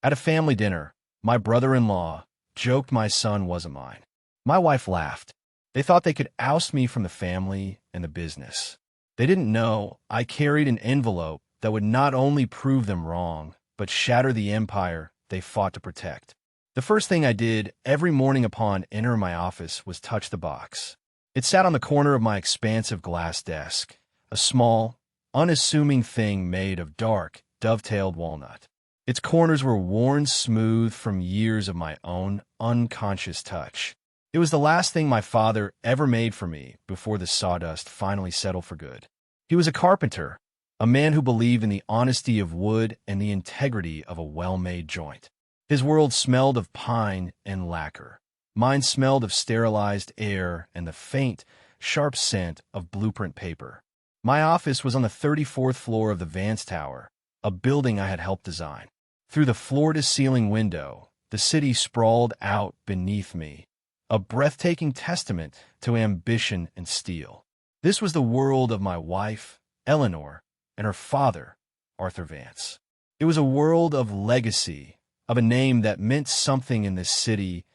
At a family dinner, my brother-in-law joked my son wasn't mine. My wife laughed. They thought they could oust me from the family and the business. They didn't know I carried an envelope that would not only prove them wrong, but shatter the empire they fought to protect. The first thing I did every morning upon entering my office was touch the box. It sat on the corner of my expansive glass desk, a small, unassuming thing made of dark, dovetailed walnut. Its corners were worn smooth from years of my own unconscious touch. It was the last thing my father ever made for me before the sawdust finally settled for good. He was a carpenter, a man who believed in the honesty of wood and the integrity of a well-made joint. His world smelled of pine and lacquer. Mine smelled of sterilized air and the faint, sharp scent of blueprint paper. My office was on the 34th floor of the Vance Tower, a building I had helped design. Through the floor-to-ceiling window, the city sprawled out beneath me, a breathtaking testament to ambition and steel. This was the world of my wife, Eleanor, and her father, Arthur Vance. It was a world of legacy, of a name that meant something in this city,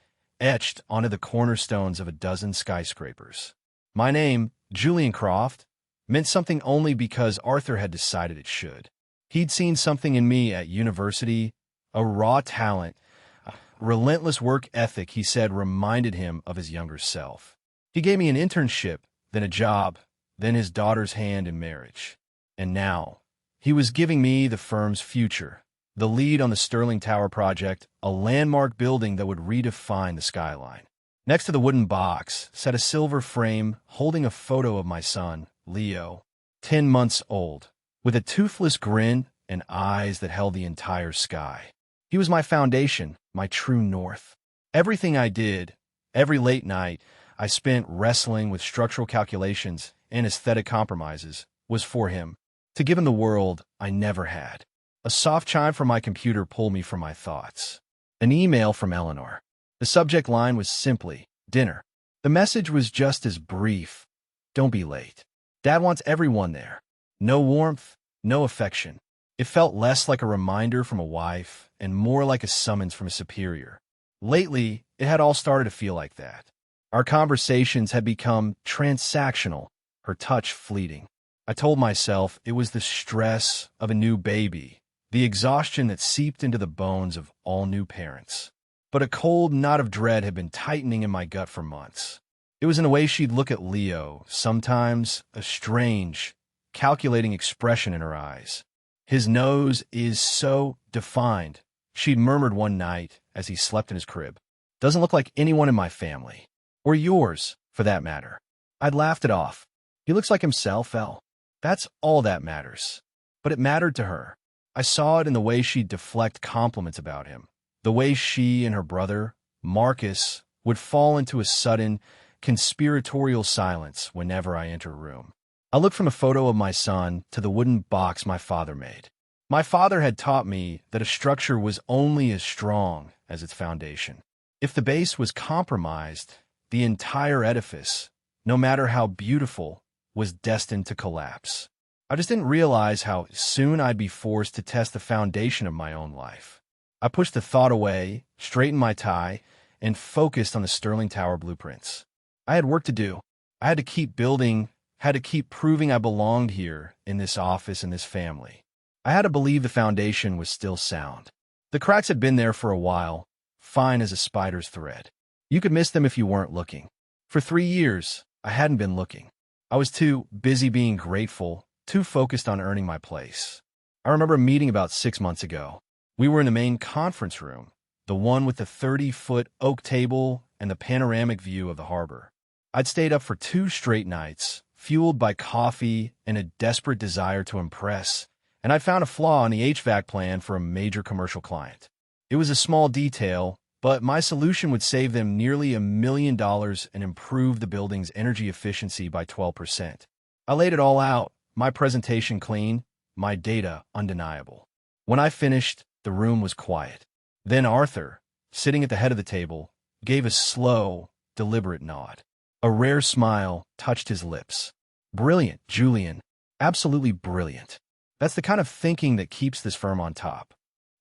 etched onto the cornerstones of a dozen skyscrapers. My name, Julian Croft, meant something only because Arthur had decided it should. He'd seen something in me at university, a raw talent, a relentless work ethic he said reminded him of his younger self. He gave me an internship, then a job, then his daughter's hand in marriage. And now, he was giving me the firm's future, the lead on the Sterling Tower project, a landmark building that would redefine the skyline. Next to the wooden box sat a silver frame holding a photo of my son, Leo, 10 months old, with a toothless grin and eyes that held the entire sky. He was my foundation, my true north. Everything I did, every late night I spent wrestling with structural calculations and aesthetic compromises, was for him, to give him the world I never had. A soft chime from my computer pulled me from my thoughts. An email from Eleanor. The subject line was simply, dinner. The message was just as brief. Don't be late. Dad wants everyone there. No warmth, no affection. It felt less like a reminder from a wife and more like a summons from a superior. Lately, it had all started to feel like that. Our conversations had become transactional, her touch fleeting. I told myself it was the stress of a new baby, the exhaustion that seeped into the bones of all new parents. But a cold knot of dread had been tightening in my gut for months. It was in a way she'd look at Leo, sometimes a strange, calculating expression in her eyes. His nose is so defined, she'd murmured one night as he slept in his crib. Doesn't look like anyone in my family. Or yours, for that matter. I'd laughed it off. He looks like himself, El. That's all that matters. But it mattered to her. I saw it in the way she'd deflect compliments about him. The way she and her brother, Marcus, would fall into a sudden, conspiratorial silence whenever I entered a room. I looked from a photo of my son to the wooden box my father made. My father had taught me that a structure was only as strong as its foundation. If the base was compromised, the entire edifice, no matter how beautiful, was destined to collapse. I just didn't realize how soon I'd be forced to test the foundation of my own life. I pushed the thought away, straightened my tie, and focused on the Sterling Tower blueprints. I had work to do. I had to keep building, had to keep proving I belonged here, in this office, in this family. I had to believe the foundation was still sound. The cracks had been there for a while, fine as a spider's thread. You could miss them if you weren't looking. For 3 years, I hadn't been looking. I was too busy being grateful, too focused on earning my place. I remember a meeting about 6 months ago. We were in the main conference room, the one with the 30-foot oak table and the panoramic view of the harbor. I'd stayed up for 2 straight nights, fueled by coffee and a desperate desire to impress, and I'd found a flaw in the HVAC plan for a major commercial client. It was a small detail, but my solution would save them nearly $1 million and improve the building's energy efficiency by 12%. I laid it all out, my presentation clean, my data undeniable. When I finished, the room was quiet. Then Arthur, sitting at the head of the table, gave a slow, deliberate nod. A rare smile touched his lips. Brilliant, Julian. Absolutely brilliant. That's the kind of thinking that keeps this firm on top.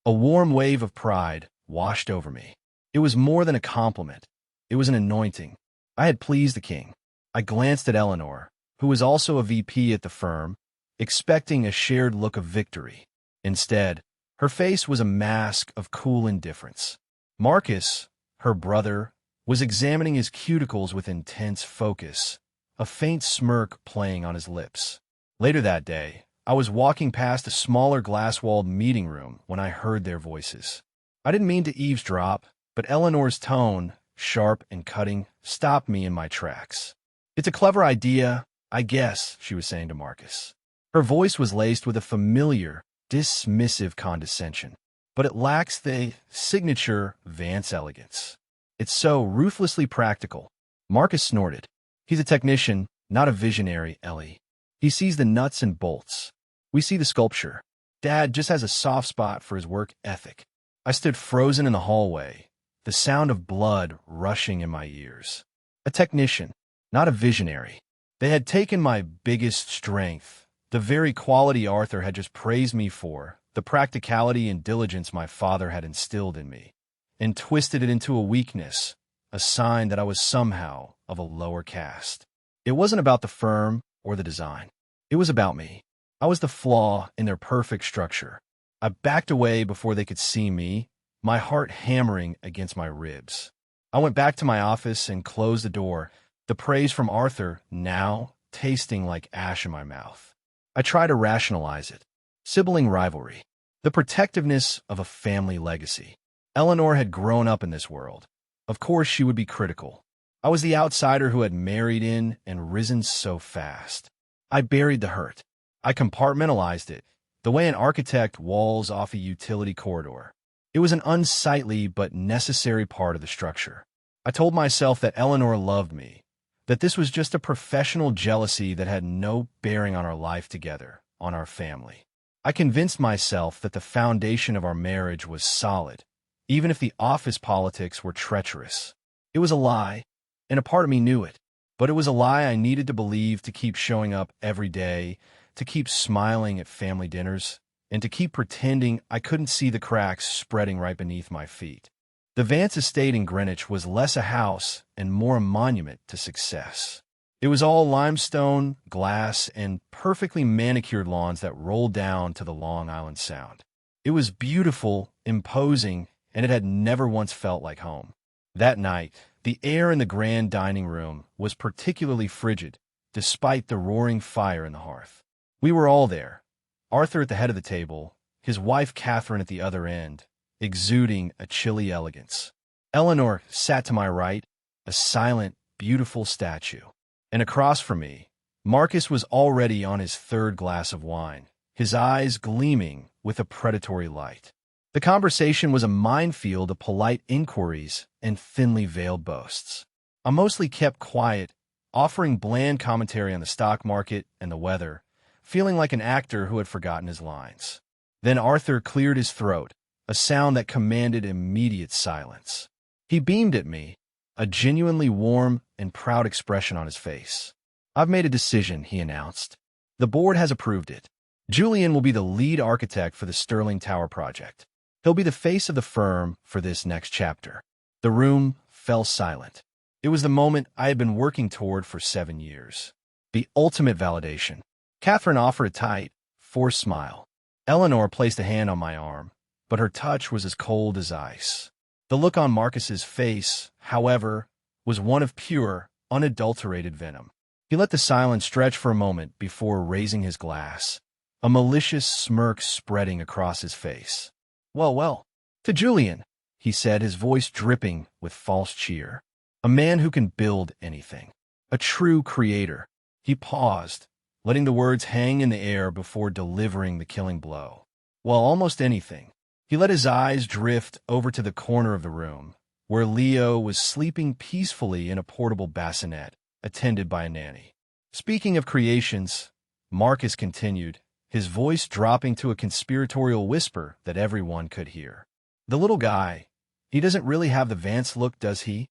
A warm wave of pride washed over me. It was more than a compliment. It was an anointing. I had pleased the king. I glanced at Eleanor, who was also a VP at the firm, expecting a shared look of victory. Instead, her face was a mask of cool indifference. Marcus, her brother, was examining his cuticles with intense focus, a faint smirk playing on his lips. Later that day, I was walking past a smaller glass-walled meeting room when I heard their voices. I didn't mean to eavesdrop, but Eleanor's tone, sharp and cutting, stopped me in my tracks. "It's a clever idea, I guess," she was saying to Marcus. Her voice was laced with a familiar, dismissive condescension, but it lacks the signature Vance elegance. "It's so ruthlessly practical." Marcus snorted. "He's a technician, not a visionary, Ellie. He sees the nuts and bolts. We see the sculpture. Dad just has a soft spot for his work ethic." I stood frozen in the hallway, the sound of blood rushing in my ears. A technician, not a visionary. They had taken my biggest strength, the very quality Arthur had just praised me for, the practicality and diligence my father had instilled in me, and twisted it into a weakness, a sign that I was somehow of a lower caste. It wasn't about the firm or the design. It was about me. I was the flaw in their perfect structure. I backed away before they could see me, my heart hammering against my ribs. I went back to my office and closed the door, the praise from Arthur now tasting like ash in my mouth. I tried to rationalize it. Sibling rivalry. The protectiveness of a family legacy. Eleanor had grown up in this world. Of course she would be critical. I was the outsider who had married in and risen so fast. I buried the hurt. I compartmentalized it, the way an architect walls off a utility corridor. It was an unsightly but necessary part of the structure. I told myself that Eleanor loved me, that this was just a professional jealousy that had no bearing on our life together, on our family. I convinced myself that the foundation of our marriage was solid, even if the office politics were treacherous. It was a lie, and a part of me knew it. But it was a lie I needed to believe to keep showing up every day, to keep smiling at family dinners, and to keep pretending I couldn't see the cracks spreading right beneath my feet. The Vance estate in Greenwich was less a house and more a monument to success. It was all limestone, glass, and perfectly manicured lawns that rolled down to the Long Island Sound. It was beautiful, imposing, and it had never once felt like home. That night, the air in the grand dining room was particularly frigid, despite the roaring fire in the hearth. We were all there, Arthur at the head of the table, his wife Catherine at the other end, exuding a chilly elegance. Eleanor sat to my right, a silent, beautiful statue. And across from me, Marcus was already on his third glass of wine, his eyes gleaming with a predatory light. The conversation was a minefield of polite inquiries and thinly veiled boasts. I mostly kept quiet, offering bland commentary on the stock market and the weather, feeling like an actor who had forgotten his lines. Then Arthur cleared his throat, a sound that commanded immediate silence. He beamed at me, a genuinely warm and proud expression on his face. "I've made a decision," he announced. "The board has approved it. Julian will be the lead architect for the Sterling Tower project. He'll be the face of the firm for this next chapter." The room fell silent. It was the moment I had been working toward for 7 years. The ultimate validation. Catherine offered a tight, forced smile. Eleanor placed a hand on my arm, but her touch was as cold as ice. The look on Marcus's face, however, was one of pure, unadulterated venom. He let the silence stretch for a moment before raising his glass, a malicious smirk spreading across his face. "Well, well, to Julian," he said, his voice dripping with false cheer. "A man who can build anything. A true creator." He paused, letting the words hang in the air before delivering the killing blow. "Well, almost anything." He let his eyes drift over to the corner of the room, where Leo was sleeping peacefully in a portable bassinet, attended by a nanny. "Speaking of creations," Marcus continued, his voice dropping to a conspiratorial whisper that everyone could hear. "The little guy, he doesn't really have the Vance look, does he?"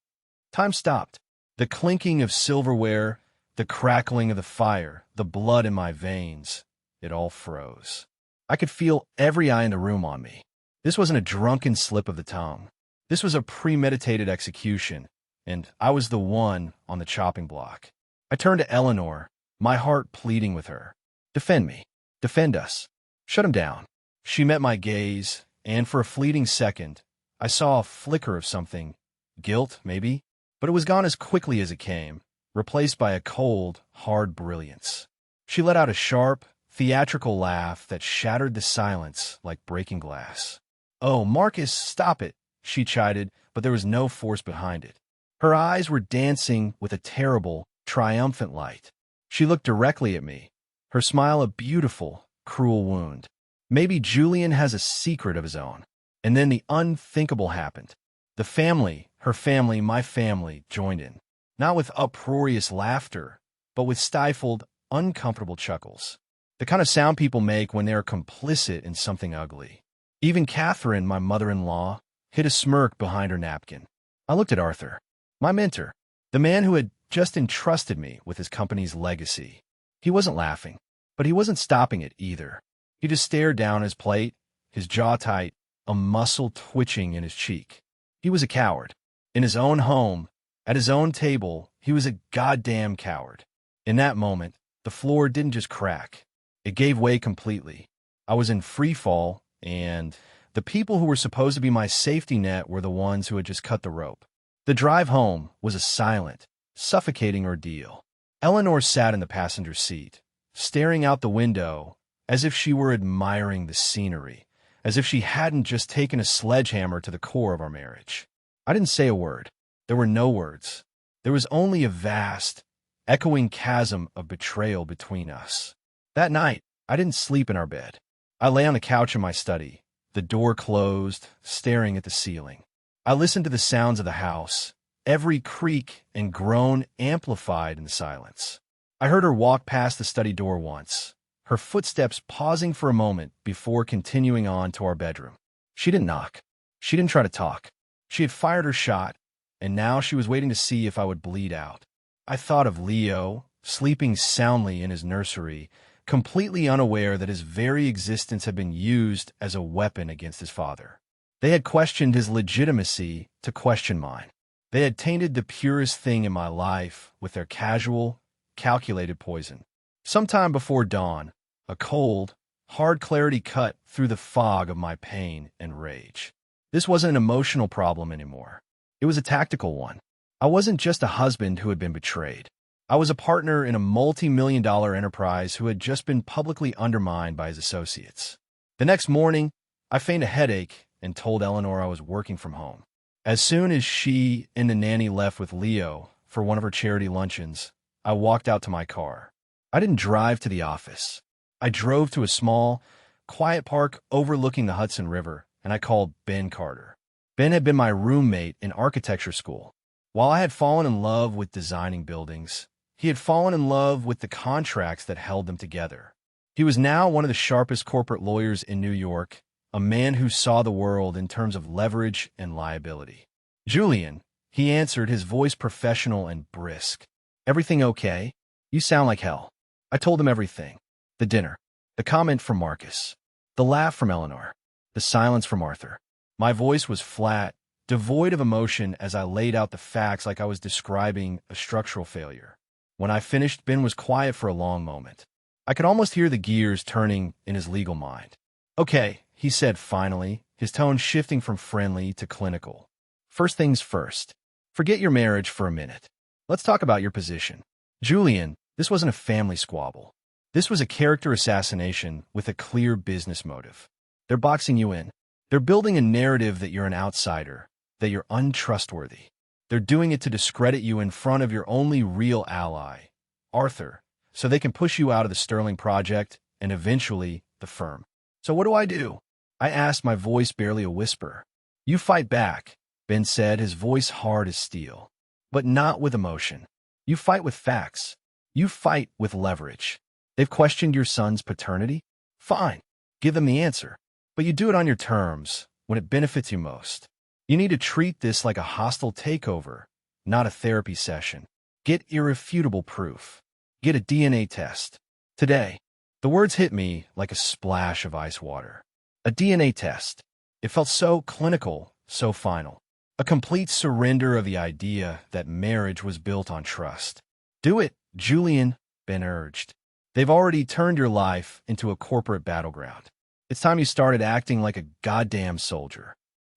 Time stopped. The clinking of silverware, the crackling of the fire, the blood in my veins, it all froze. I could feel every eye in the room on me. This wasn't a drunken slip of the tongue. This was a premeditated execution, and I was the one on the chopping block. I turned to Eleanor, my heart pleading with her. Defend me. Defend us. Shut him down. She met my gaze, and for a fleeting second, I saw a flicker of something. Guilt, maybe? But it was gone as quickly as it came, replaced by a cold, hard brilliance. She let out a sharp, theatrical laugh that shattered the silence like breaking glass. "Oh, Marcus, stop it," she chided, but there was no force behind it. Her eyes were dancing with a terrible, triumphant light. She looked directly at me, her smile a beautiful, cruel wound. Maybe Julian has a secret of his own. And then the unthinkable happened. The family, her family, my family, joined in. Not with uproarious laughter, but with stifled, uncomfortable chuckles. The kind of sound people make when they are complicit in something ugly. Even Catherine, my mother-in-law, hid a smirk behind her napkin. I looked at Arthur, my mentor, the man who had just entrusted me with his company's legacy. He wasn't laughing, but he wasn't stopping it either. He just stared down his plate, his jaw tight, a muscle twitching in his cheek. He was a coward. In his own home, at his own table, he was a goddamn coward. In that moment, the floor didn't just crack. It gave way completely. I was in free fall, and the people who were supposed to be my safety net were the ones who had just cut the rope. The drive home was a silent, suffocating ordeal. Eleanor sat in the passenger seat, staring out the window as if she were admiring the scenery, as if she hadn't just taken a sledgehammer to the core of our marriage. I didn't say a word. There were no words. There was only a vast, echoing chasm of betrayal between us. That night, I didn't sleep in our bed. I lay on the couch in my study, the door closed, staring at the ceiling. I listened to the sounds of the house, every creak and groan amplified in the silence. I heard her walk past the study door once, her footsteps pausing for a moment before continuing on to our bedroom. She didn't knock. She didn't try to talk. She had fired her shot, and now she was waiting to see if I would bleed out. I thought of Leo, sleeping soundly in his nursery, completely unaware that his very existence had been used as a weapon against his father. They had questioned his legitimacy to question mine. They had tainted the purest thing in my life with their casual, calculated poison. Sometime before dawn, a cold, hard clarity cut through the fog of my pain and rage. This wasn't an emotional problem anymore. It was a tactical one. I wasn't just a husband who had been betrayed. I was a partner in a multi-million-dollar enterprise who had just been publicly undermined by his associates. The next morning, I feigned a headache and told Eleanor I was working from home. As soon as she and the nanny left with Leo for one of her charity luncheons, I walked out to my car. I didn't drive to the office. I drove to a small, quiet park overlooking the Hudson River, and I called Ben Carter. Ben had been my roommate in architecture school. While I had fallen in love with designing buildings, he had fallen in love with the contracts that held them together. He was now one of the sharpest corporate lawyers in New York, a man who saw the world in terms of leverage and liability. "Julian," he answered, his voice professional and brisk. "Everything okay? You sound like hell." I told him everything. The dinner, the comment from Marcus, the laugh from Eleanor, the silence from Arthur. My voice was flat, devoid of emotion as I laid out the facts like I was describing a structural failure. When I finished, Ben was quiet for a long moment. I could almost hear the gears turning in his legal mind. "Okay," he said finally, his tone shifting from friendly to clinical. "First things first. Forget your marriage for a minute. Let's talk about your position. Julian, this wasn't a family squabble. This was a character assassination with a clear business motive. They're boxing you in. They're building a narrative that you're an outsider, that you're untrustworthy. They're doing it to discredit you in front of your only real ally, Arthur, so they can push you out of the Sterling project and eventually the firm. So what do? I asked, my voice barely a whisper. "You fight back," Ben said, his voice hard as steel. "But not with emotion. You fight with facts. You fight with leverage. They've questioned your son's paternity? Fine. Give them the answer. But you do it on your terms, when it benefits you most. You need to treat this like a hostile takeover, not a therapy session. Get irrefutable proof. Get a DNA test. Today." The words hit me like a splash of ice water. A DNA test. It felt so clinical, so final. A complete surrender of the idea that marriage was built on trust. Do it, Julian, Ben urged. They've already turned your life into a corporate battleground. It's time you started acting like a goddamn soldier.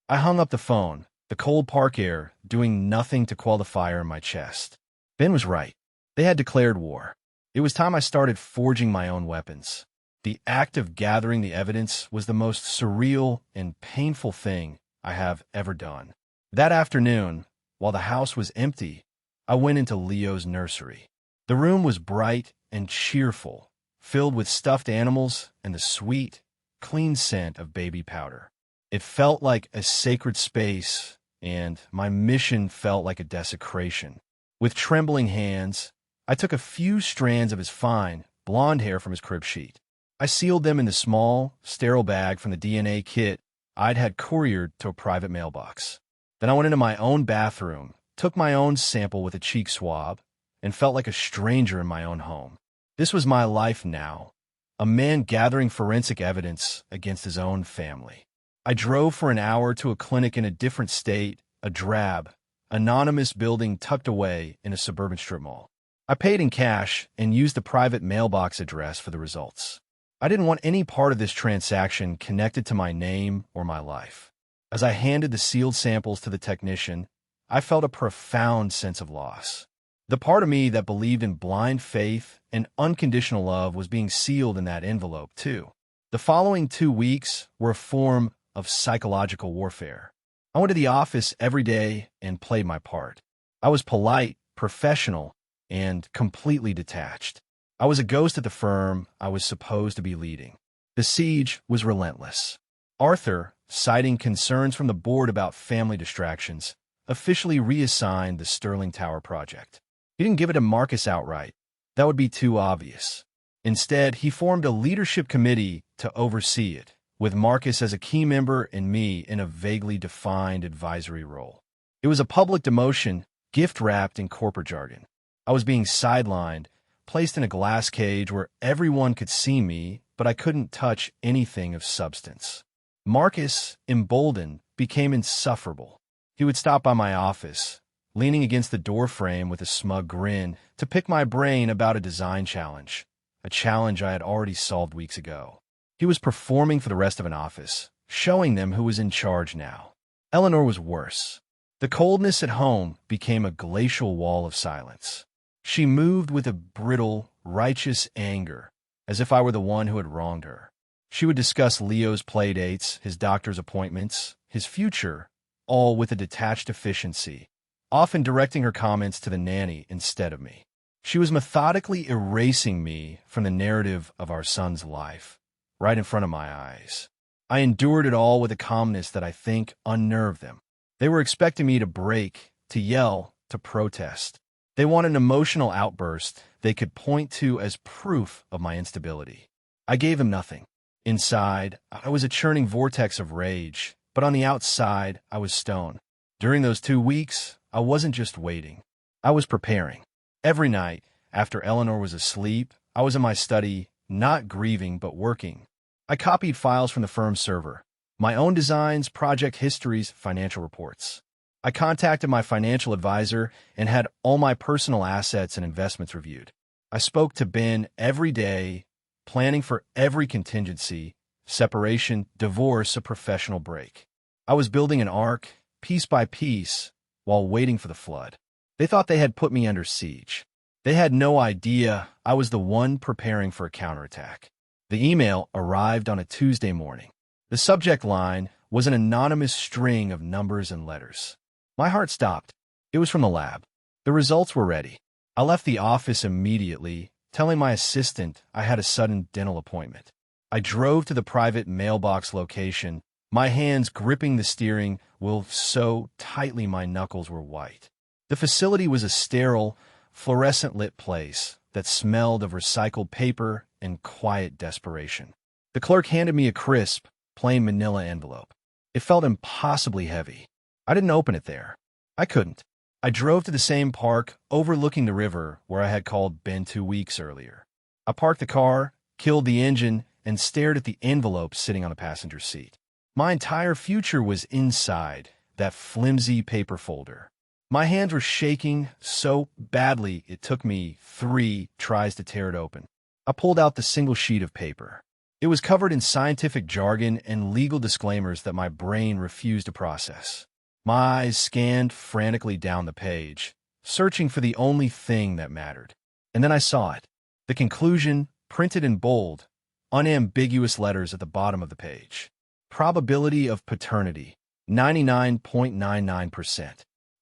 I hung up the phone, the cold park air doing nothing to quell the fire in my chest. Ben was right. They had declared war. It was time I started forging my own weapons. The act of gathering the evidence was the most surreal and painful thing I have ever done. That afternoon, while the house was empty, I went into Leo's nursery. The room was bright and cheerful, filled with stuffed animals and the sweet, clean scent of baby powder. It felt like a sacred space, and my mission felt like a desecration. With trembling hands, I took a few strands of his fine, blonde hair from his crib sheet. I sealed them in the small, sterile bag from the DNA kit I'd had couriered to a private mailbox. Then I went into my own bathroom, took my own sample with a cheek swab, and felt like a stranger in my own home. This was my life now, a man gathering forensic evidence against his own family. I drove for an hour to a clinic in a different state, a drab, anonymous building tucked away in a suburban strip mall. I paid in cash and used the private mailbox address for the results. I didn't want any part of this transaction connected to my name or my life. As I handed the sealed samples to the technician, I felt a profound sense of loss. The part of me that believed in blind faith and unconditional love was being sealed in that envelope, too. The following 2 weeks were a form of psychological warfare. I went to the office every day and played my part. I was polite, professional, and completely detached. I was a ghost at the firm I was supposed to be leading. The siege was relentless. Arthur, citing concerns from the board about family distractions, officially reassigned the Sterling Tower project. He didn't give it to Marcus outright. That would be too obvious. Instead, he formed a leadership committee to oversee it, with Marcus as a key member and me in a vaguely defined advisory role. It was a public demotion, gift-wrapped in corporate jargon. I was being sidelined, placed in a glass cage where everyone could see me, but I couldn't touch anything of substance. Marcus, emboldened, became insufferable. He would stop by my office, leaning against the doorframe with a smug grin, to pick my brain about a design challenge, a challenge I had already solved weeks ago. He was performing for the rest of an office, showing them who was in charge now. Eleanor was worse. The coldness at home became a glacial wall of silence. She moved with a brittle, righteous anger, as if I were the one who had wronged her. She would discuss Leo's playdates, his doctor's appointments, his future, all with a detached efficiency, often directing her comments to the nanny instead of me. She was methodically erasing me from the narrative of our son's life, right in front of my eyes. I endured it all with a calmness that I think unnerved them. They were expecting me to break, to yell, to protest. They wanted an emotional outburst they could point to as proof of my instability. I gave them nothing. Inside, I was a churning vortex of rage, but on the outside, I was stone. During those 2 weeks, I wasn't just waiting. I was preparing. Every night, after Eleanor was asleep, I was in my study, not grieving but working. I copied files from the firm's server, my own designs, project histories, financial reports. I contacted my financial advisor and had all my personal assets and investments reviewed. I spoke to Ben every day, planning for every contingency, separation, divorce, a professional break. I was building an ark, piece by piece, while waiting for the flood. They thought they had put me under siege. They had no idea I was the one preparing for a counterattack. The email arrived on a Tuesday morning. The subject line was an anonymous string of numbers and letters. My heart stopped. It was from the lab. The results were ready. I left the office immediately, telling my assistant I had a sudden dental appointment. I drove to the private mailbox location, my hands gripping the steering wheel so tightly my knuckles were white. The facility was a sterile, fluorescent-lit place that smelled of recycled paper and quiet desperation. The clerk handed me a crisp, plain manila envelope. It felt impossibly heavy. I didn't open it there. I couldn't. I drove to the same park overlooking the river where I had called Ben 2 weeks earlier. I parked the car, killed the engine, and stared at the envelope sitting on the passenger seat. My entire future was inside that flimsy paper folder. My hands were shaking so badly it took me 3 tries to tear it open. I pulled out the single sheet of paper. It was covered in scientific jargon and legal disclaimers that my brain refused to process. My eyes scanned frantically down the page, searching for the only thing that mattered. And then I saw it. The conclusion, printed in bold, unambiguous letters at the bottom of the page. Probability of paternity, 99.99%.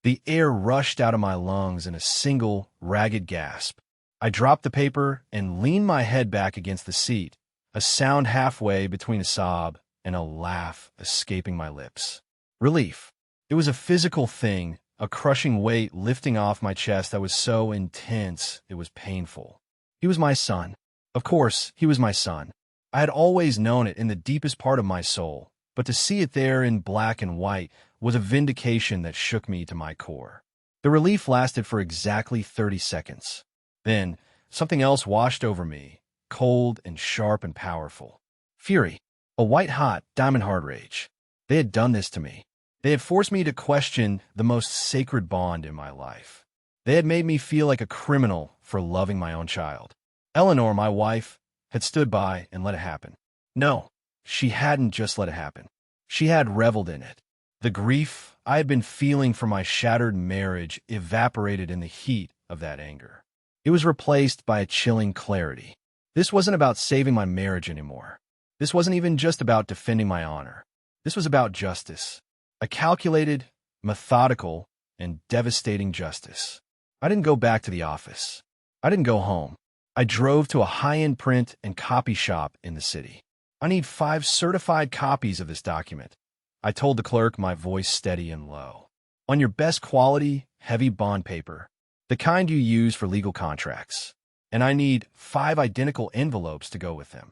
The air rushed out of my lungs in a single, ragged gasp. I dropped the paper and leaned my head back against the seat, a sound halfway between a sob and a laugh escaping my lips. Relief. It was a physical thing, a crushing weight lifting off my chest that was so intense it was painful. He was my son. Of course, he was my son. I had always known it in the deepest part of my soul, but to see it there in black and white was a vindication that shook me to my core. The relief lasted for exactly 30 seconds. Then, something else washed over me, cold and sharp and powerful. Fury. A white-hot, diamond-hard rage. They had done this to me. They had forced me to question the most sacred bond in my life. They had made me feel like a criminal for loving my own child. Eleanor, my wife, had stood by and let it happen. No, she hadn't just let it happen. She had reveled in it. The grief I had been feeling for my shattered marriage evaporated in the heat of that anger. It was replaced by a chilling clarity. This wasn't about saving my marriage anymore. This wasn't even just about defending my honor. This was about justice. A calculated, methodical, and devastating justice. I didn't go back to the office. I didn't go home. I drove to a high-end print and copy shop in the city. I need 5 certified copies of this document. I told the clerk, my voice steady and low. On your best quality, heavy bond paper, the kind you use for legal contracts. And I need 5 identical envelopes to go with them.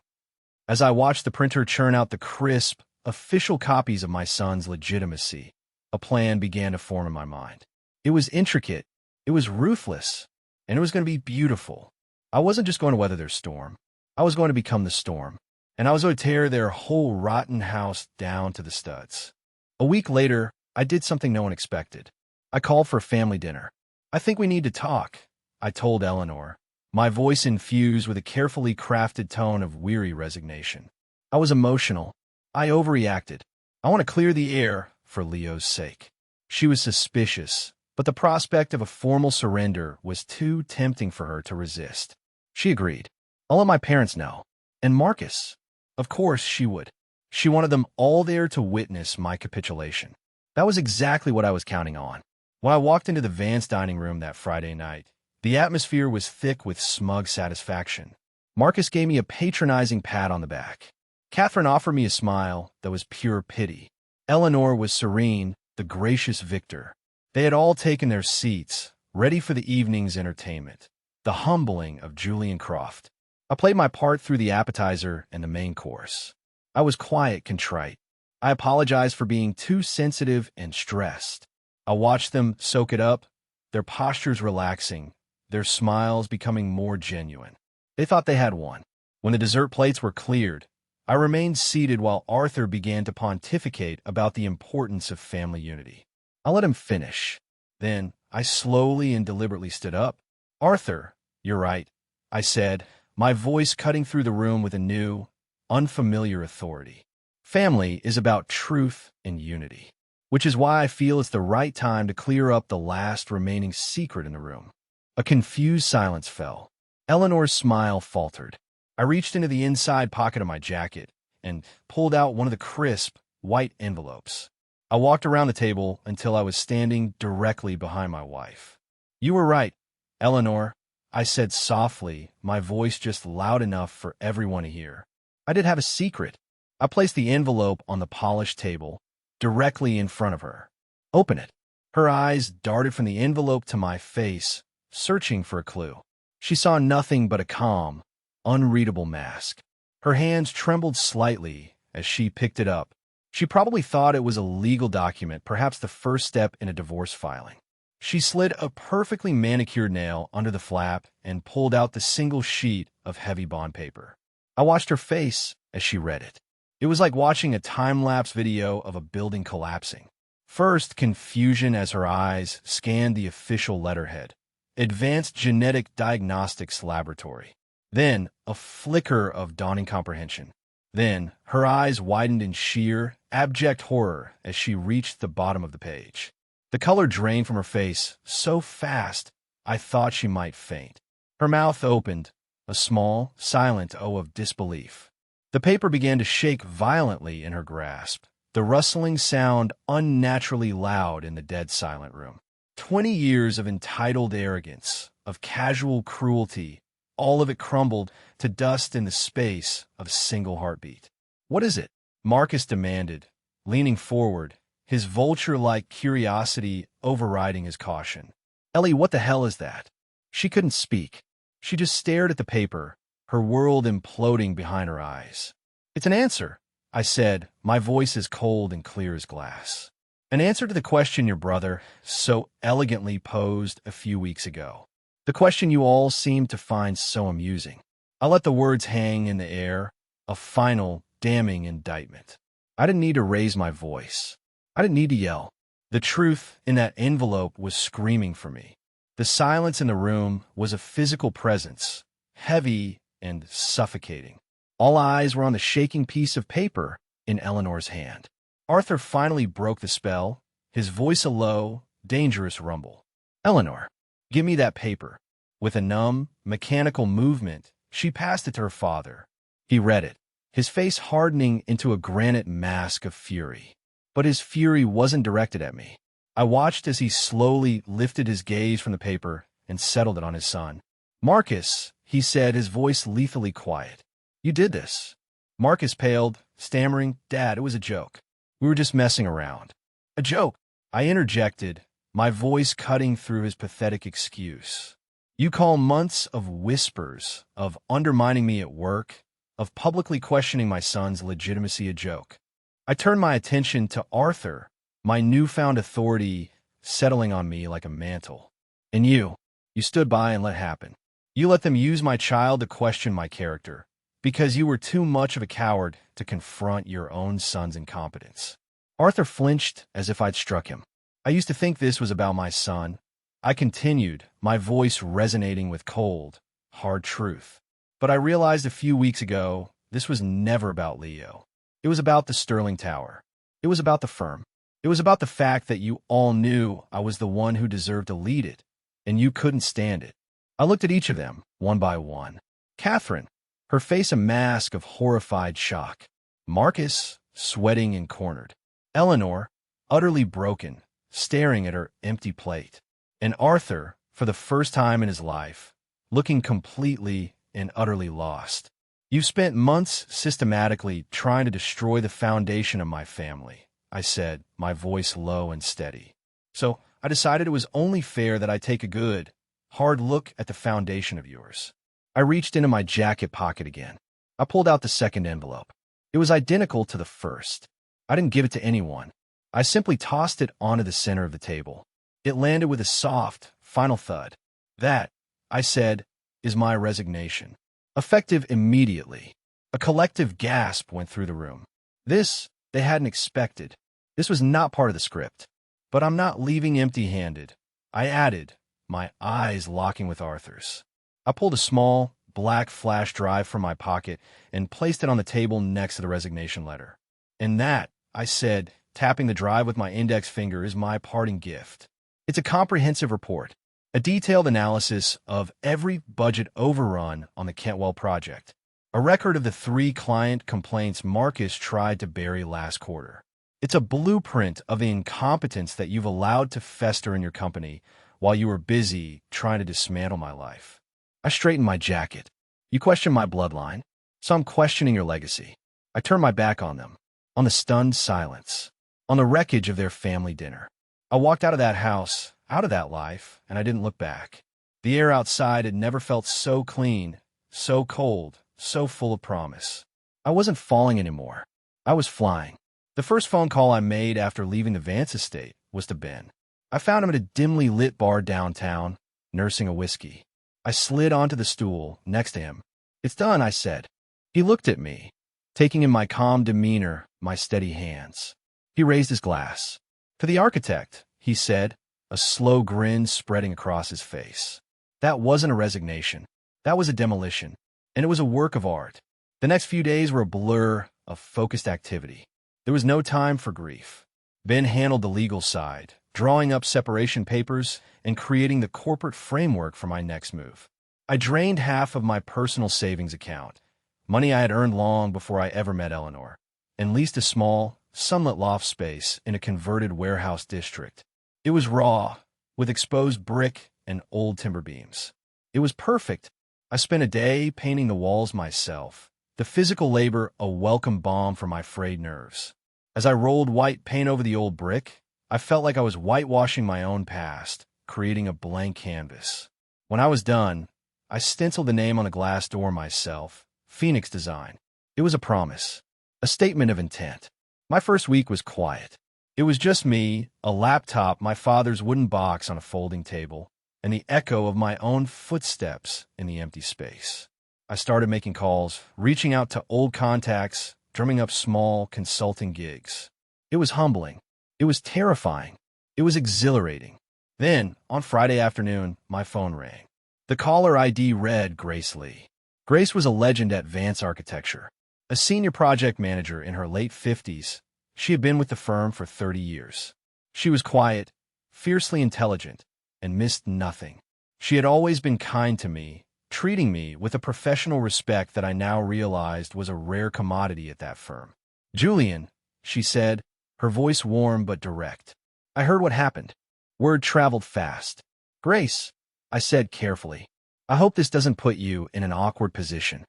As I watched the printer churn out the crisp, official copies of my son's legitimacy, a plan began to form in my mind. It was intricate, it was ruthless, and it was going to be beautiful. I wasn't just going to weather their storm. I was going to become the storm, and I was going to tear their whole rotten house down to the studs. A week later, I did something no one expected. I called for a family dinner. I think we need to talk, I told Eleanor, my voice infused with a carefully crafted tone of weary resignation. I was emotional. I overreacted. I want to clear the air for Leo's sake. She was suspicious, but the prospect of a formal surrender was too tempting for her to resist. She agreed. I'll let my parents know. And Marcus. Of course she would. She wanted them all there to witness my capitulation. That was exactly what I was counting on. When I walked into the Vance dining room that Friday night, the atmosphere was thick with smug satisfaction. Marcus gave me a patronizing pat on the back. Catherine offered me a smile that was pure pity. Eleanor was serene, the gracious victor. They had all taken their seats, ready for the evening's entertainment. The humbling of Julian Croft. I played my part through the appetizer and the main course. I was quiet, contrite. I apologized for being too sensitive and stressed. I watched them soak it up, their postures relaxing, their smiles becoming more genuine. They thought they had won. When the dessert plates were cleared, I remained seated while Arthur began to pontificate about the importance of family unity. I let him finish. Then I slowly and deliberately stood up. Arthur, you're right, I said, my voice cutting through the room with a new, unfamiliar authority. Family is about truth and unity, which is why I feel it's the right time to clear up the last remaining secret in the room. A confused silence fell. Eleanor's smile faltered. I reached into the inside pocket of my jacket and pulled out one of the crisp, white envelopes. I walked around the table until I was standing directly behind my wife. You were right, Eleanor, I said softly, my voice just loud enough for everyone to hear. I did have a secret. I placed the envelope on the polished table, directly in front of her. Open it. Her eyes darted from the envelope to my face, searching for a clue. She saw nothing but a calm, unreadable mask. Her hands trembled slightly as she picked it up. She probably thought it was a legal document, perhaps the first step in a divorce filing. She slid a perfectly manicured nail under the flap and pulled out the single sheet of heavy bond paper. I watched her face as she read it. It was like watching a time-lapse video of a building collapsing. First, confusion as her eyes scanned the official letterhead, Advanced Genetic Diagnostics Laboratory. Then, a flicker of dawning comprehension. Then, her eyes widened in sheer, abject horror as she reached the bottom of the page. The color drained from her face so fast, I thought she might faint. Her mouth opened, a small, silent O of disbelief. The paper began to shake violently in her grasp, the rustling sound unnaturally loud in the dead silent room. 20 years of entitled arrogance, of casual cruelty, all of it crumbled to dust in the space of a single heartbeat. "What is it?" Marcus demanded, leaning forward, his vulture-like curiosity overriding his caution. "Ellie, what the hell is that?" She couldn't speak. She just stared at the paper, her world imploding behind her eyes. "It's an answer," I said, my voice as cold and clear as glass. "An answer to the question your brother so elegantly posed a few weeks ago. The question you all seemed to find so amusing." I let the words hang in the air, a final, damning indictment. I didn't need to raise my voice. I didn't need to yell. The truth in that envelope was screaming for me. The silence in the room was a physical presence, heavy and suffocating. All eyes were on the shaking piece of paper in Eleanor's hand. Arthur finally broke the spell, his voice a low, dangerous rumble. "Eleanor, give me that paper." With a numb, mechanical movement, she passed it to her father. He read it, his face hardening into a granite mask of fury. But his fury wasn't directed at me. I watched as he slowly lifted his gaze from the paper and settled it on his son. "Marcus," he said, his voice lethally quiet. "You did this." Marcus paled, stammering, "Dad, it was a joke. We were just messing around." "A joke?" I interjected, my voice cutting through his pathetic excuse. "You call months of whispers, of undermining me at work, of publicly questioning my son's legitimacy a joke?" I turned my attention to Arthur, my newfound authority settling on me like a mantle. "And you stood by and let happen. You let them use my child to question my character, because you were too much of a coward to confront your own son's incompetence." Arthur flinched as if I'd struck him. "I used to think this was about my son," I continued, my voice resonating with cold, hard truth. "But I realized a few weeks ago this was never about Leo. It was about the Sterling Tower. It was about the firm. It was about the fact that you all knew I was the one who deserved to lead it, and you couldn't stand it." I looked at each of them, one by one. Catherine, her face a mask of horrified shock. Marcus, sweating and cornered. Eleanor, utterly broken, staring at her empty plate. And Arthur, for the first time in his life, looking completely and utterly lost. "You've spent months systematically trying to destroy the foundation of my family," I said, my voice low and steady. "So I decided it was only fair that I take a good, hard look at the foundation of yours." I reached into my jacket pocket again. I pulled out the second envelope. It was identical to the first. I didn't give it to anyone. I simply tossed it onto the center of the table. It landed with a soft, final thud. "That," I said, "is my resignation." Effective immediately. A collective gasp went through the room. This, they hadn't expected. This was not part of the script. "But I'm not leaving empty-handed," I added, my eyes locking with Arthur's. I pulled a small, black flash drive from my pocket and placed it on the table next to the resignation letter. "And that," I said, tapping the drive with my index finger, "is my parting gift. It's a comprehensive report, a detailed analysis of every budget overrun on the Kentwell project, a record of the 3 client complaints Marcus tried to bury last quarter. It's a blueprint of the incompetence that you've allowed to fester in your company while you were busy trying to dismantle my life." I straightened my jacket. "You question my bloodline, so I'm questioning your legacy." I turned my back on them, on the stunned silence, on the wreckage of their family dinner. I walked out of that house, out of that life, and I didn't look back. The air outside had never felt so clean, so cold, so full of promise. I wasn't falling anymore. I was flying. The first phone call I made after leaving the Vance estate was to Ben. I found him at a dimly lit bar downtown, nursing a whiskey. I slid onto the stool next to him. "It's done," I said. He looked at me, taking in my calm demeanor, my steady hands. He raised his glass. "To the architect," he said, a slow grin spreading across his face. That wasn't a resignation. That was a demolition. And it was a work of art. The next few days were a blur of focused activity. There was no time for grief. Ben handled the legal side, drawing up separation papers and creating the corporate framework for my next move. I drained half of my personal savings account, money I had earned long before I ever met Eleanor, and leased a small, sunlit loft space in a converted warehouse district. It was raw, with exposed brick and old timber beams. It was perfect. I spent a day painting the walls myself, the physical labor a welcome balm for my frayed nerves. As I rolled white paint over the old brick, I felt like I was whitewashing my own past, creating a blank canvas. When I was done, I stenciled the name on a glass door myself, Phoenix Design. It was a promise, a statement of intent. My first week was quiet. It was just me, a laptop, my father's wooden box on a folding table, and the echo of my own footsteps in the empty space. I started making calls, reaching out to old contacts, drumming up small consulting gigs. It was humbling. It was terrifying. It was exhilarating. Then, on Friday afternoon, my phone rang. The caller ID read Grace Lee. Grace was a legend at Vance Architecture. A senior project manager in her late 50s, she had been with the firm for 30 years. She was quiet, fiercely intelligent, and missed nothing. She had always been kind to me, treating me with a professional respect that I now realized was a rare commodity at that firm. "Julian," she said, her voice warm but direct. "I heard what happened." Word traveled fast. "Grace," I said carefully, "I hope this doesn't put you in an awkward position."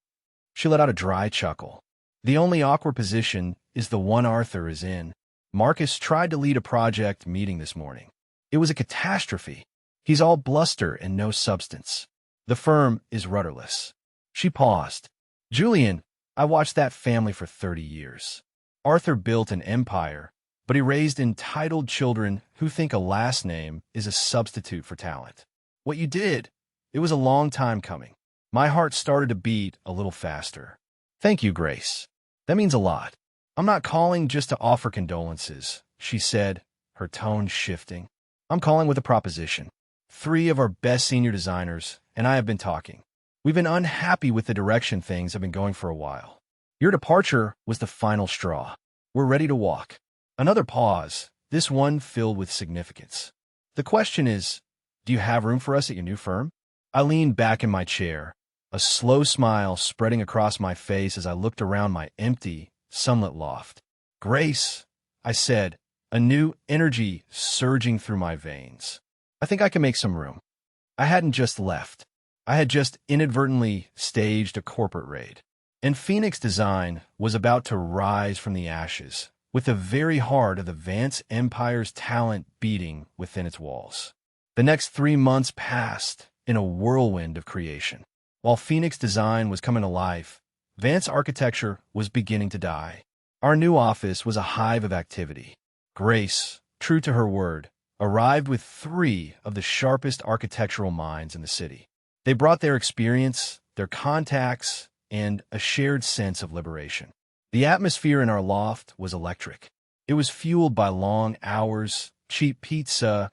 She let out a dry chuckle. "The only awkward position is the one Arthur is in. Marcus tried to lead a project meeting this morning. It was a catastrophe. He's all bluster and no substance. The firm is rudderless." She paused. "Julian, I watched that family for 30 years. Arthur built an empire, but he raised entitled children who think a last name is a substitute for talent. What you did, it was a long time coming." My heart started to beat a little faster. "Thank you, Grace. That means a lot. I'm not calling just to offer condolences," she said, her tone shifting. "I'm calling with a proposition. 3 of our best senior designers and I have been talking. We've been unhappy with the direction things have been going for a while. Your departure was the final straw. We're ready to walk." Another pause, this one filled with significance. "The question is, do you have room for us at your new firm?" I leaned back in my chair, a slow smile spreading across my face as I looked around my empty, sunlit loft. "Grace," I said, a new energy surging through my veins. "I think I can make some room." I hadn't just left. I had just inadvertently staged a corporate raid. And Phoenix Design was about to rise from the ashes, with the very heart of the Vance Empire's talent beating within its walls. The next 3 months passed in a whirlwind of creation. While Phoenix Design was coming to life, Vance Architecture was beginning to die. Our new office was a hive of activity. Grace, true to her word, arrived with 3 of the sharpest architectural minds in the city. They brought their experience, their contacts, and a shared sense of liberation. The atmosphere in our loft was electric. It was fueled by long hours, cheap pizza,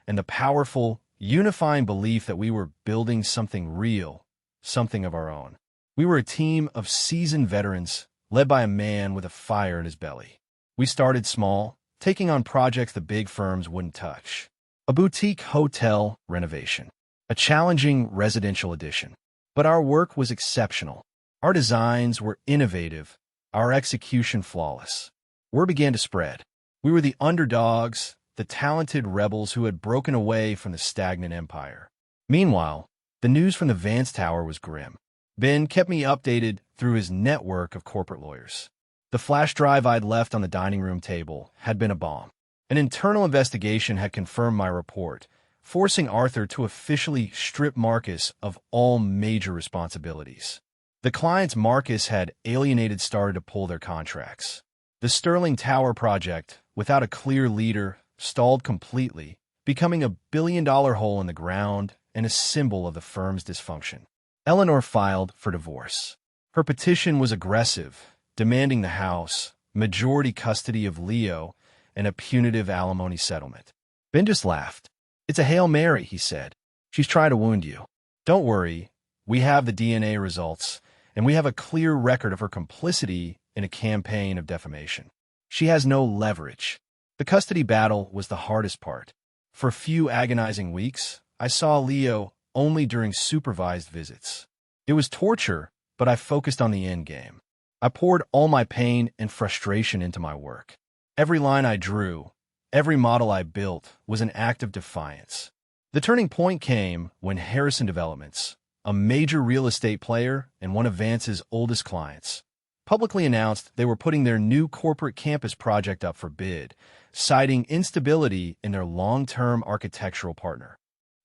and the powerful, unifying belief that we were building something real, something of our own. We were a team of seasoned veterans, led by a man with a fire in his belly. We started small, taking on projects the big firms wouldn't touch. A boutique hotel renovation, a challenging residential addition. But our work was exceptional. Our designs were innovative, our execution flawless. Word began to spread. We were the underdogs, the talented rebels who had broken away from the stagnant empire. Meanwhile, the news from the Vance Tower was grim. Ben kept me updated through his network of corporate lawyers. The flash drive I'd left on the dining room table had been a bomb. An internal investigation had confirmed my report, forcing Arthur to officially strip Marcus of all major responsibilities. The clients Marcus had alienated started to pull their contracts. The Sterling Tower project, without a clear leader, stalled completely, becoming a billion-dollar hole in the ground and a symbol of the firm's dysfunction. Eleanor filed for divorce. Her petition was aggressive, demanding the house, majority custody of Leo, and a punitive alimony settlement. Ben just laughed. "It's a Hail Mary," he said. "She's trying to wound you. Don't worry, we have the DNA results, and we have a clear record of her complicity in a campaign of defamation. She has no leverage." The custody battle was the hardest part. For a few agonizing weeks, I saw Leo only during supervised visits. It was torture, but I focused on the end game. I poured all my pain and frustration into my work. Every line I drew, every model I built was an act of defiance. The turning point came when Harrison Developments, a major real estate player and one of Vance's oldest clients, publicly announced they were putting their new corporate campus project up for bid, citing instability in their long-term architectural partner.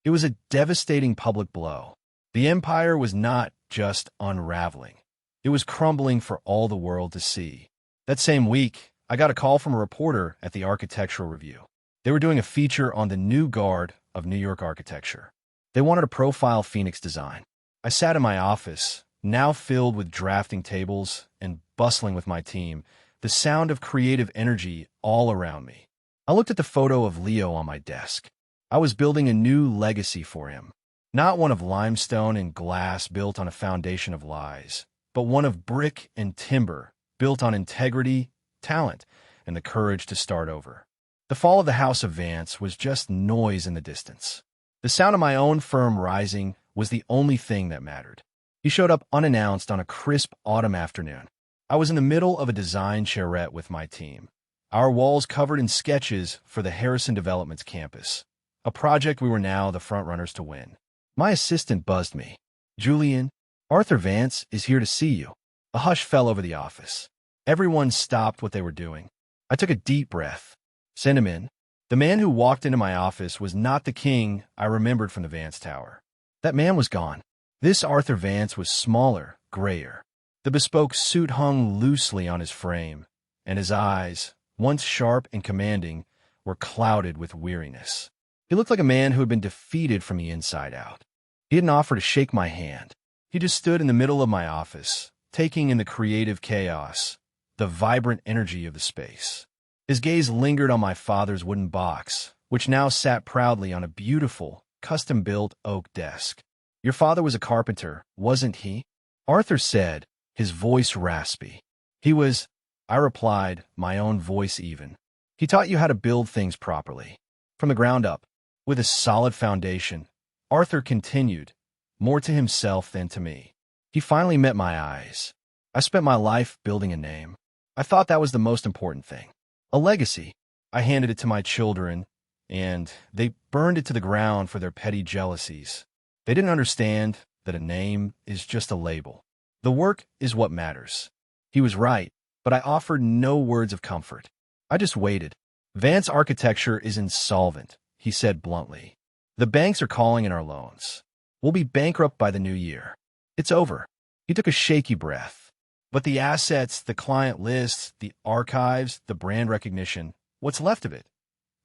It was a devastating public blow. The empire was not just unraveling. It was crumbling for all the world to see. That same week, I got a call from a reporter at the Architectural Review. They were doing a feature on the new guard of New York architecture. They wanted to profile Phoenix design. I sat in my office, now filled with drafting tables and bustling with my team, the sound of creative energy all around me. I looked at the photo of Leo on my desk. I was building a new legacy for him, not one of limestone and glass built on a foundation of lies, but one of brick and timber built on integrity, talent, and the courage to start over. The fall of the House of Vance was just noise in the distance. The sound of my own firm rising was the only thing that mattered. He showed up unannounced on a crisp autumn afternoon. I was in the middle of a design charrette with my team, our walls covered in sketches for the Harrison Developments campus, a project we were now the frontrunners to win. My assistant buzzed me. "Julian, Arthur Vance is here to see you." A hush fell over the office. Everyone stopped what they were doing. I took a deep breath. "Send him in." The man who walked into my office was not the king I remembered from the Vance Tower. That man was gone. This Arthur Vance was smaller, grayer. The bespoke suit hung loosely on his frame, and his eyes, once sharp and commanding, were clouded with weariness. He looked like a man who had been defeated from the inside out. He didn't offer to shake my hand. He just stood in the middle of my office, taking in the creative chaos, the vibrant energy of the space. His gaze lingered on my father's wooden box, which now sat proudly on a beautiful, custom-built oak desk. "Your father was a carpenter, wasn't he?" Arthur said, his voice raspy. "He was," I replied, my own voice even. "He taught you how to build things properly, from the ground up, with a solid foundation." Arthur continued, more to himself than to me. "He finally met my eyes. I spent my life building a name. I thought that was the most important thing. A legacy. I handed it to my children, and they burned it to the ground for their petty jealousies. They didn't understand that a name is just a label. The work is what matters." He was right, but I offered no words of comfort. I just waited. "Vance Architecture is insolvent," he said bluntly. "The banks are calling in our loans. We'll be bankrupt by the new year. It's over." He took a shaky breath. "But the assets, the client lists, the archives, the brand recognition, what's left of it?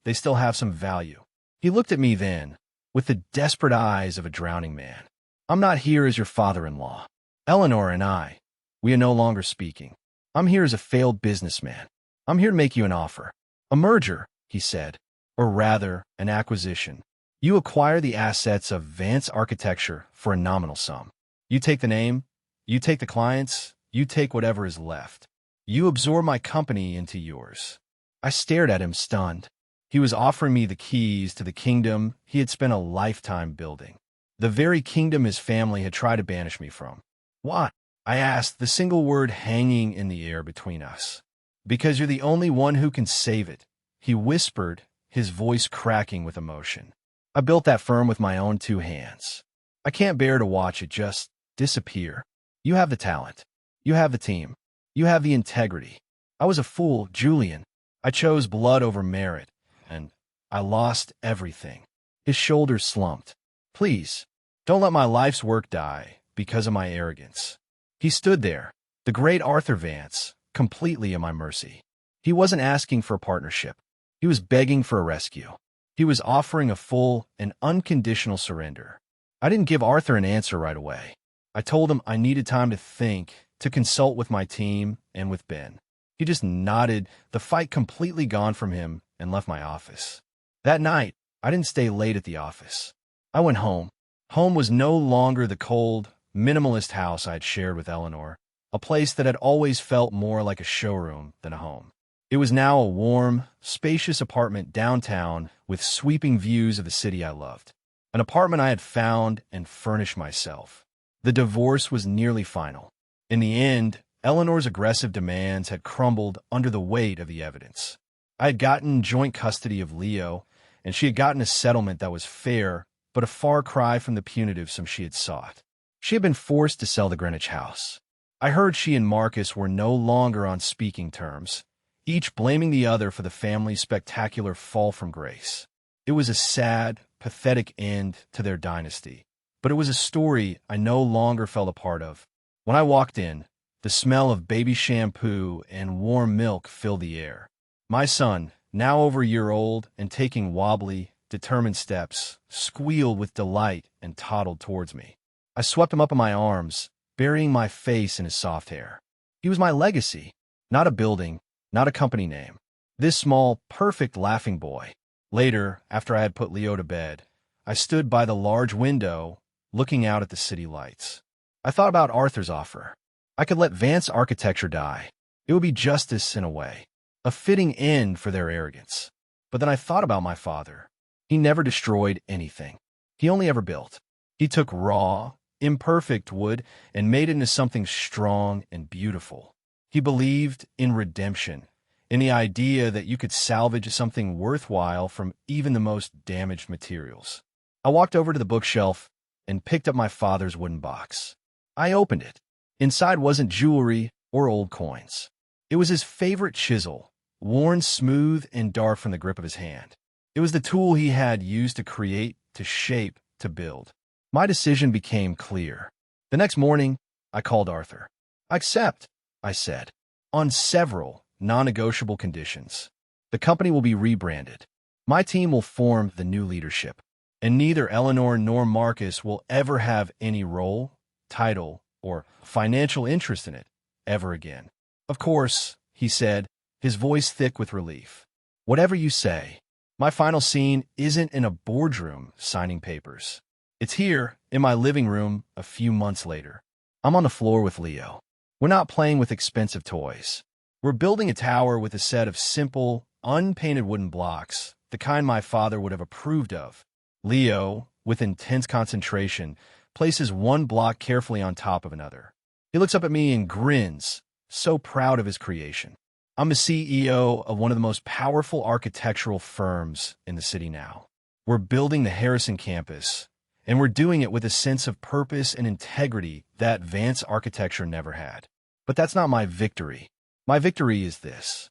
They still have some value." He looked at me then, with the desperate eyes of a drowning man. "I'm not here as your father-in-law. Eleanor and I, we are no longer speaking. I'm here as a failed businessman. I'm here to make you an offer. A merger," he said, "or rather, an acquisition. You acquire the assets of Vance Architecture for a nominal sum. You take the name, you take the clients, you take whatever is left. You absorb my company into yours." I stared at him, stunned. He was offering me the keys to the kingdom he had spent a lifetime building. The very kingdom his family had tried to banish me from. "Why?" I asked, the single word hanging in the air between us. "Because you're the only one who can save it," he whispered, his voice cracking with emotion. "I built that firm with my own two hands. I can't bear to watch it just disappear. You have the talent. You have the team. You have the integrity. I was a fool, Julian. I chose blood over merit, and I lost everything." His shoulders slumped. "Please, don't let my life's work die because of my arrogance." He stood there, the great Arthur Vance, completely at my mercy. He wasn't asking for a partnership. He was begging for a rescue. He was offering a full and unconditional surrender. I didn't give Arthur an answer right away. I told him I needed time to think to consult with my team and with Ben. He just nodded, the fight completely gone from him, and left my office. That night, I didn't stay late at the office. I went home. Home was no longer the cold, minimalist house I had shared with Eleanor, a place that had always felt more like a showroom than a home. It was now a warm, spacious apartment downtown with sweeping views of the city I loved. An apartment I had found and furnished myself. The divorce was nearly final. In the end, Eleanor's aggressive demands had crumbled under the weight of the evidence. I had gotten joint custody of Leo, and she had gotten a settlement that was fair, but a far cry from the punitive sum she had sought. She had been forced to sell the Greenwich house. I heard she and Marcus were no longer on speaking terms, each blaming the other for the family's spectacular fall from grace. It was a sad, pathetic end to their dynasty, but it was a story I no longer felt a part of. When I walked in, the smell of baby shampoo and warm milk filled the air. My son, now over a year old and taking wobbly, determined steps, squealed with delight and toddled towards me. I swept him up in my arms, burying my face in his soft hair. He was my legacy, not a building, not a company name. This small, perfect laughing boy. Later, after I had put Leo to bed, I stood by the large window, looking out at the city lights. I thought about Arthur's offer. I could let Vance Architecture die. It would be justice in a way, a fitting end for their arrogance. But then I thought about my father. He never destroyed anything. He only ever built. He took raw, imperfect wood and made it into something strong and beautiful. He believed in redemption, in the idea that you could salvage something worthwhile from even the most damaged materials. I walked over to the bookshelf and picked up my father's wooden box. I opened it. Inside wasn't jewelry or old coins. It was his favorite chisel, worn smooth and dark from the grip of his hand. It was the tool he had used to create, to shape, to build. My decision became clear. The next morning, I called Arthur. "I accept," I said, "on several non-negotiable conditions. The company will be rebranded. My team will form the new leadership, and neither Eleanor nor Marcus will ever have any role, title, or financial interest in it ever again." "Of course," he said, his voice thick with relief. "Whatever you say. My final scene isn't in a boardroom signing papers. It's here, in my living room, a few months later. I'm on the floor with Leo. We're not playing with expensive toys. We're building a tower with a set of simple, unpainted wooden blocks, the kind my father would have approved of. Leo, with intense concentration, places one block carefully on top of another. He looks up at me and grins, so proud of his creation. I'm the CEO of one of the most powerful architectural firms in the city now. We're building the Harrison campus, and we're doing it with a sense of purpose and integrity that Vance Architecture never had. But that's not my victory. My victory is this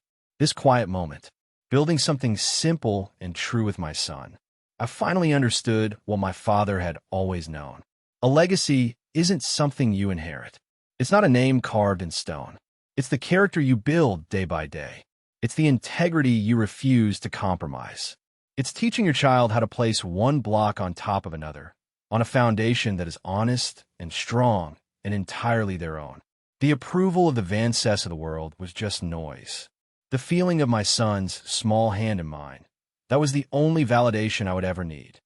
quiet moment, building something simple and true with my son. I finally understood what my father had always known. A legacy isn't something you inherit. It's not a name carved in stone. It's the character you build day by day. It's the integrity you refuse to compromise. It's teaching your child how to place one block on top of another, on a foundation that is honest and strong and entirely their own. The approval of the Vances of the world was just noise. The feeling of my son's small hand in mine, that was the only validation I would ever need.